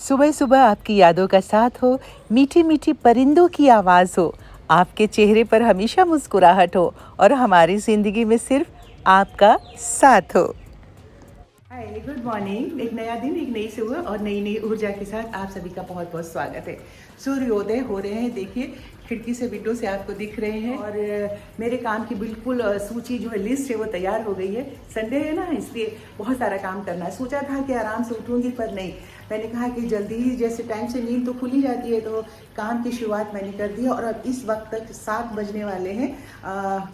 सुबह सुबह आपकी यादों का साथ हो, मीठी मीठी परिंदों की आवाज़ हो, आपके चेहरे पर हमेशा मुस्कुराहट हो और हमारी ज़िंदगी में सिर्फ आपका साथ हो। हाय, गुड मॉर्निंग। एक नया दिन, एक नई सुबह और नई नई ऊर्जा के साथ आप सभी का बहुत बहुत स्वागत है। सूर्योदय हो रहे हैं, देखिए खिड़की से, विंडो से आपको दिख रहे हैं। और मेरे काम की बिल्कुल सूची जो है, लिस्ट है, वो तैयार हो गई है। संडे है ना, इसलिए बहुत सारा काम करना है। सोचा था कि आराम से उठूंगी, पर नहीं, मैंने कहा कि जल्दी ही, जैसे टाइम से नींद तो खुली जाती है, तो काम की शुरुआत मैंने कर दी। और अब इस वक्त तक 7 बजने वाले हैं,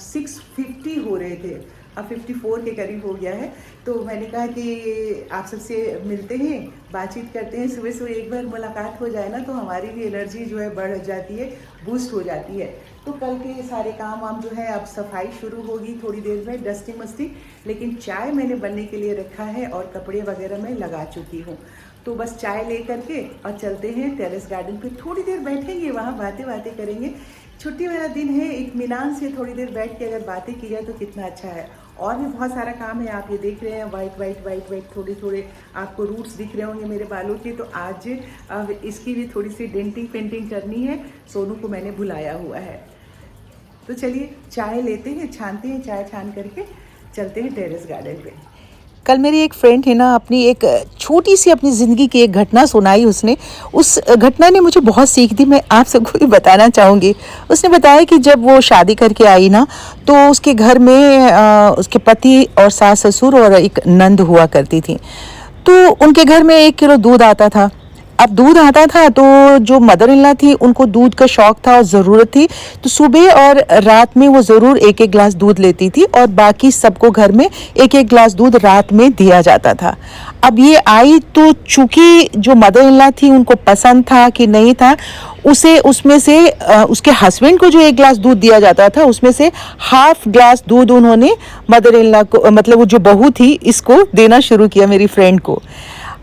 6:50 हो रहे थे, अब 54 के करीब हो गया है। तो मैंने कहा कि आप सबसे मिलते हैं, बातचीत करते हैं। सुबह सुबह एक बार मुलाकात हो जाए ना, तो हमारी भी एनर्जी जो है बढ़ जाती है, बूस्ट हो जाती है। तो कल के सारे काम वाम जो है, अब सफाई शुरू होगी थोड़ी देर में, डस्टिंग मस्टिंग। लेकिन चाय मैंने बनने के लिए रखा है और कपड़े वगैरह मैं लगा चुकी हूँ। तो बस चाय ले करके और चलते हैं टेरेस गार्डन पे, थोड़ी देर बैठेंगे, वहाँ बातें करेंगे। छुट्टी वाला दिन है, इत्मीनान से थोड़ी देर बैठ के अगर बातें की जाए तो कितना अच्छा है। और भी बहुत सारा काम है, आप ये देख रहे हैं, वाइट थोड़े आपको रूट्स दिख रहे होंगे मेरे बालों के। तो आज इसकी भी थोड़ी सी डेंटिंग पेंटिंग करनी है। सोनू को मैंने बुलाया हुआ है। तो चलिए चाय लेते हैं, छानते हैं, चाय छान करके चलते हैं टेरेस गार्डन पे। कल मेरी एक फ्रेंड है ना, अपनी एक छोटी सी अपनी ज़िंदगी की एक घटना सुनाई उसने। उस घटना ने मुझे बहुत सीख दी, मैं आप सबको भी बताना चाहूँगी। उसने बताया कि जब वो शादी करके आई ना, तो उसके घर में उसके पति और सास ससुर और एक नंद हुआ करती थी। तो उनके घर में 1 किलो दूध आता था। अब दूध आता था तो जो मदर इन लॉ थी, उनको दूध का शौक था और ज़रूरत थी, तो सुबह और रात में वो ज़रूर 1-1 गिलास दूध लेती थी और बाकी सबको घर में 1-1 गिलास दूध रात में दिया जाता था। अब ये आई तो चूँकि जो मदर इन लॉ थी, उनको पसंद था कि नहीं था, उसे उसमें से उसके हस्बैंड को जो 1 गिलास दूध दिया जाता था, उसमें से हाफ ग्लास दूध उन्होंने मदर इन लॉ को, मतलब वो जो बहू थी, इसको देना शुरू किया, मेरी फ्रेंड को।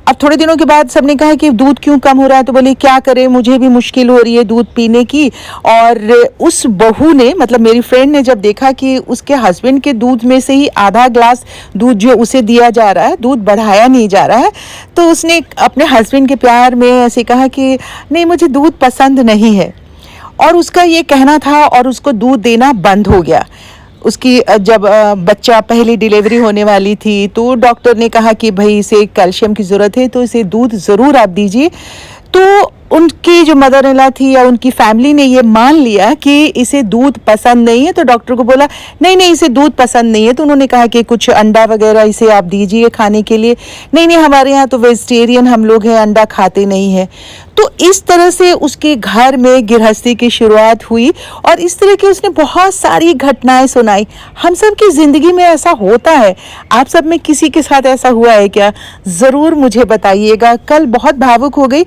अब थोड़े दिनों के बाद सबने कहा कि दूध क्यों कम हो रहा है, तो बोले क्या करें, मुझे भी मुश्किल हो रही है दूध पीने की। और उस बहू ने, मतलब मेरी फ्रेंड ने, जब देखा कि उसके हस्बैंड के दूध में से ही आधा ग्लास दूध जो उसे दिया जा रहा है, दूध बढ़ाया नहीं जा रहा है, तो उसने अपने हस्बैंड के प्यार में ऐसे कहा कि नहीं, मुझे दूध पसंद नहीं है। और उसका ये कहना था और उसको दूध देना बंद हो गया। उसकी जब बच्चा पहली डिलीवरी होने वाली थी, तो डॉक्टर ने कहा कि भाई इसे कैल्शियम की ज़रूरत है, तो इसे दूध ज़रूर आप दीजिए। तो उनकी जो मदर इन लॉ थी या उनकी फैमिली ने ये मान लिया कि इसे दूध पसंद नहीं है। तो डॉक्टर को बोला नहीं नहीं, इसे दूध पसंद नहीं है। तो उन्होंने कहा कि कुछ अंडा वगैरह इसे आप दीजिए खाने के लिए। नहीं नहीं, हमारे यहाँ तो वेजिटेरियन हम लोग हैं, अंडा खाते नहीं हैं। तो इस तरह से उसके घर में गृहस्थी की शुरुआत हुई और इस तरह की उसने बहुत सारी घटनाएं सुनाई। हम सब की ज़िंदगी में ऐसा होता है। आप सब में किसी के साथ ऐसा हुआ है क्या? ज़रूर मुझे बताइएगा। कल बहुत भावुक हो गई।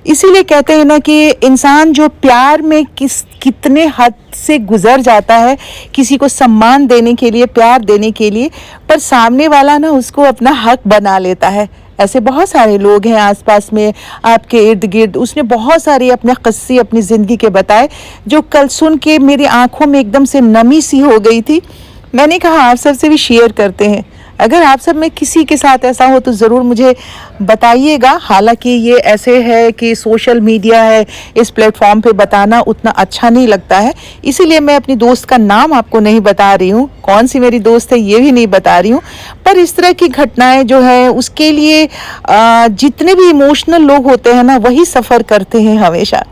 इसीलिए कहते हैं ना कि इंसान जो प्यार में कितने हद से गुजर जाता है किसी को सम्मान देने के लिए, प्यार देने के लिए, पर सामने वाला ना उसको अपना हक बना लेता है। ऐसे बहुत सारे लोग हैं आसपास में, आपके इर्द गिर्द। उसने बहुत सारे अपने किस्से अपनी ज़िंदगी के बताए, जो कल सुन के मेरी आंखों में एकदम से नमी सी हो गई थी। मैंने कहा आप सबसे भी शेयर करते हैं। अगर आप सब में किसी के साथ ऐसा हो तो ज़रूर मुझे बताइएगा। हालांकि ये ऐसे है कि सोशल मीडिया है, इस प्लेटफॉर्म पे बताना उतना अच्छा नहीं लगता है, इसीलिए मैं अपनी दोस्त का नाम आपको नहीं बता रही हूँ, कौन सी मेरी दोस्त है ये भी नहीं बता रही हूँ। पर इस तरह की घटनाएं जो है, उसके लिए जितने भी इमोशनल लोग होते हैं ना, वही सफ़र करते हैं हमेशा।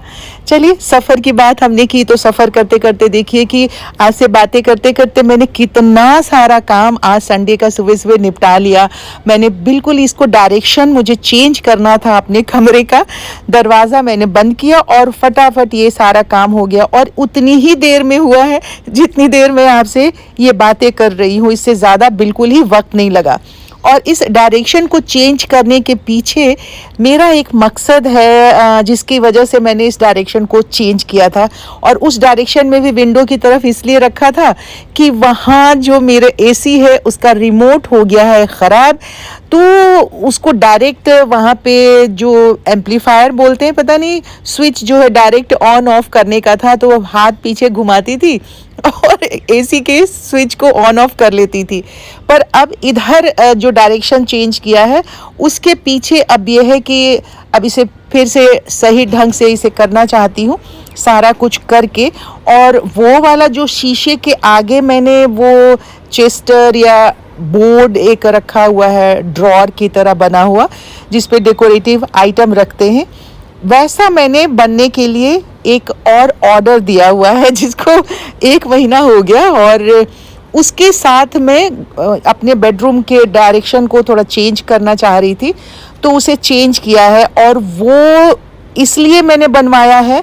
चलिए, सफ़र की बात हमने की, तो सफ़र करते करते देखिए कि आज से बातें करते करते मैंने कितना सारा काम आज संडे का सुबह सुबह निपटा लिया। मैंने बिल्कुल इसको डायरेक्शन मुझे चेंज करना था, अपने कमरे का दरवाज़ा मैंने बंद किया और फटाफट ये सारा काम हो गया। और उतनी ही देर में हुआ है जितनी देर मैं आपसे ये बातें कर रही हूँ, इससे ज़्यादा बिल्कुल ही वक्त नहीं लगा। और इस डायरेक्शन को चेंज करने के पीछे मेरा एक मकसद है, जिसकी वजह से मैंने इस डायरेक्शन को चेंज किया था। और उस डायरेक्शन में भी विंडो की तरफ इसलिए रखा था कि वहाँ जो मेरे एसी है उसका रिमोट हो गया है ख़राब, तो उसको डायरेक्ट वहाँ पे जो एम्पलीफायर बोलते हैं, पता नहीं, स्विच जो है डायरेक्ट ऑन ऑफ करने का था। तो हाथ पीछे घुमाती थी और और एसी के स्विच को ऑन ऑफ कर लेती थी। पर अब इधर जो डायरेक्शन चेंज किया है उसके पीछे अब ये है कि अब इसे फिर से सही ढंग से इसे करना चाहती हूँ सारा कुछ करके। और वो वाला जो शीशे के आगे मैंने वो चेस्टर या बोर्ड एक रखा हुआ है ड्रॉर की तरह बना हुआ जिस पे डेकोरेटिव आइटम रखते हैं, वैसा मैंने बनने के लिए एक और ऑर्डर दिया हुआ है जिसको 1 महीना हो गया। और उसके साथ मैं अपने बेडरूम के डायरेक्शन को थोड़ा चेंज करना चाह रही थी, तो उसे चेंज किया है। और वो इसलिए मैंने बनवाया है,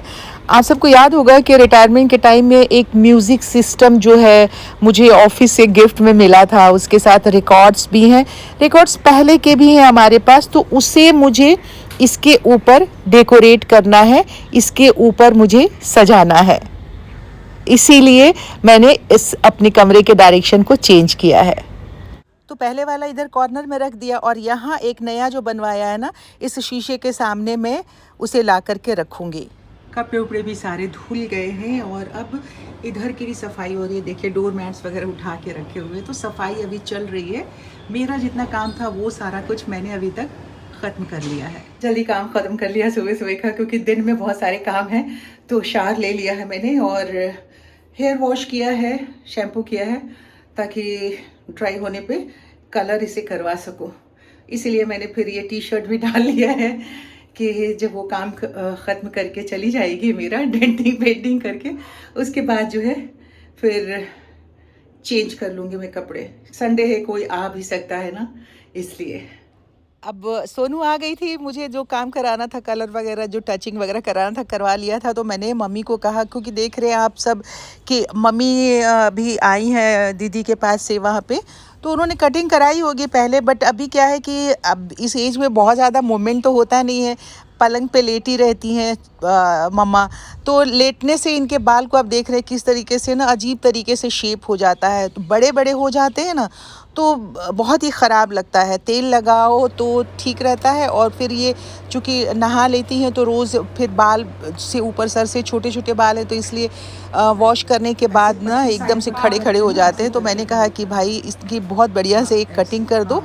आप सबको याद होगा कि रिटायरमेंट के टाइम में एक म्यूज़िक सिस्टम जो है मुझे ऑफिस से गिफ्ट में मिला था, उसके साथ रिकॉर्ड्स भी हैं, रिकॉर्ड्स पहले के भी हैं हमारे पास, तो उसे मुझे इसके ऊपर डेकोरेट करना है, इसके ऊपर मुझे सजाना है। इसीलिए मैंने इस अपने कमरे के डायरेक्शन को चेंज किया है। तो पहले वाला इधर कॉर्नर में रख दिया और यहाँ एक नया जो बनवाया है ना, इस शीशे के सामने मैं उसे ला करके रखूँगी। कपड़े उपड़े भी सारे धुल गए हैं और अब इधर की भी सफाई हो रही है। देखिए डोर मैट्स वगैरह उठा के रखे हुए, तो सफाई अभी चल रही है। मेरा जितना काम था वो सारा कुछ मैंने अभी तक ख़त्म कर लिया है। जल्दी काम ख़त्म कर लिया सुबह सुबह का, क्योंकि दिन में बहुत सारे काम हैं। तो शावर ले लिया है मैंने और हेयर वॉश किया है, शैम्पू किया है, ताकि ड्राई होने पे कलर इसे करवा सकूँ। इसीलिए मैंने फिर ये टी शर्ट भी डाल लिया है कि जब वो काम ख़त्म करके चली जाएगी मेरा डेंटिंग पेंटिंग करके, उसके बाद जो है फिर चेंज कर लूँगी मैं कपड़े। संडे है, कोई आ भी सकता है ना, इसलिए। अब सोनू आ गई थी, मुझे जो काम कराना था, कलर वगैरह जो टचिंग वगैरह कराना था करवा लिया था। तो मैंने मम्मी को कहा, क्योंकि देख रहे हैं आप सब कि मम्मी भी आई हैं दीदी के पास से वहाँ पे, तो उन्होंने कटिंग कराई होगी पहले। बट अभी क्या है कि अब इस एज में बहुत ज़्यादा मूवमेंट तो होता नहीं है, पलंग पे लेटी रहती हैं मम्मा, तो लेटने से इनके बाल को आप देख रहे हैं किस तरीके से ना अजीब तरीके से शेप हो जाता है, तो बड़े बड़े हो जाते हैं ना, तो बहुत ही ख़राब लगता है। तेल लगाओ तो ठीक रहता है, और फिर ये चूँकि नहा लेती हैं तो रोज़ फिर बाल से ऊपर सर से छोटे छोटे बाल हैं, तो इसलिए वॉश करने के बाद ना एकदम से खड़े खड़े हो जाते हैं। तो मैंने कहा कि भाई इसकी बहुत बढ़िया से एक कटिंग कर दो,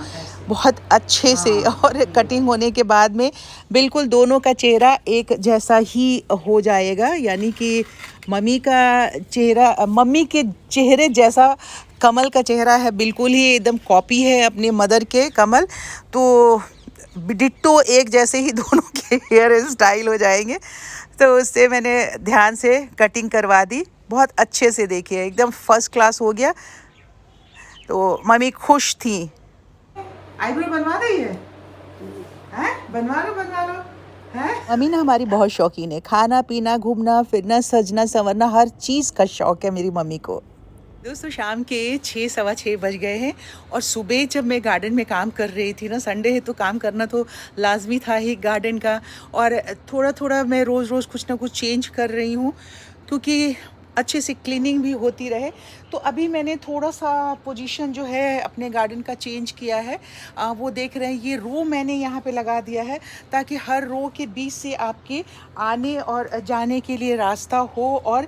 बहुत अच्छे से। और कटिंग होने के बाद में बिल्कुल दोनों का चेहरा एक जैसा ही हो जाएगा, यानी कि मम्मी का चेहरा, मम्मी के चेहरे जैसा कमल का चेहरा है, बिल्कुल ही एकदम कॉपी है अपने मदर के कमल। तो डिट्टो एक जैसे ही दोनों के हेयर स्टाइल हो जाएंगे। तो उससे मैंने ध्यान से कटिंग करवा दी, बहुत अच्छे से, देखिए एकदम फर्स्ट क्लास हो गया। तो मम्मी खुश थी। आईब्रो बनवा रही है? बनवा लो है। मम्मी ना हमारी बहुत शौकीन है, खाना पीना घूमना फिरना सजना संवरना हर चीज़ का शौक़ है मेरी मम्मी को। दोस्तों शाम के 6 सवा 6 बज गए हैं और सुबह जब मैं गार्डन में काम कर रही थी ना, संडे है तो काम करना तो लाजमी था ही गार्डन का, और थोड़ा थोड़ा मैं रोज़ रोज़ कुछ ना कुछ चेंज कर रही हूँ क्योंकि अच्छे से क्लीनिंग भी होती रहे। तो अभी मैंने थोड़ा सा पोजीशन जो है अपने गार्डन का चेंज किया है। वो देख रहे हैं, ये रो मैंने यहाँ पे लगा दिया है ताकि हर रो के बीच से आपके आने और जाने के लिए रास्ता हो और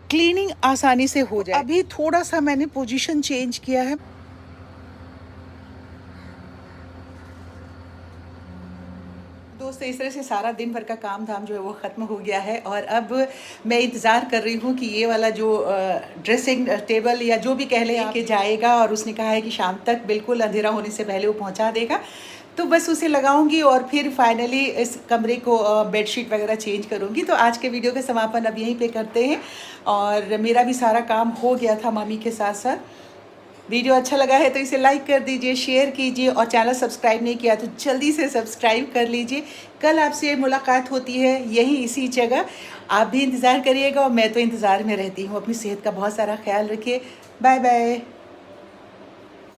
क्लीनिंग आसानी से हो जाए। अभी थोड़ा सा मैंने पोजीशन चेंज किया है। दोस्तों इस तरह से सारा दिन भर का काम धाम जो है वो ख़त्म हो गया है, और अब मैं इंतज़ार कर रही हूँ कि ये वाला जो ड्रेसिंग टेबल या जो भी कह लें कि जाएगा, और उसने कहा है कि शाम तक बिल्कुल अंधेरा होने से पहले वो पहुँचा देगा। तो बस उसे लगाऊंगी और फिर फाइनली इस कमरे को बेडशीट वगैरह चेंज करूंगी। तो आज के वीडियो का समापन अब यहीं पे करते हैं, और मेरा भी सारा काम हो गया था मम्मी के साथ साथ। वीडियो अच्छा लगा है तो इसे लाइक कर दीजिए, शेयर कीजिए, और चैनल सब्सक्राइब नहीं किया तो जल्दी से सब्सक्राइब कर लीजिए। कल आपसे मुलाकात होती है यहीं इसी जगह, आप भी इंतज़ार करिएगा और मैं तो इंतज़ार में रहती हूँ। अपनी सेहत का बहुत सारा ख्याल रखिए। Bye bye.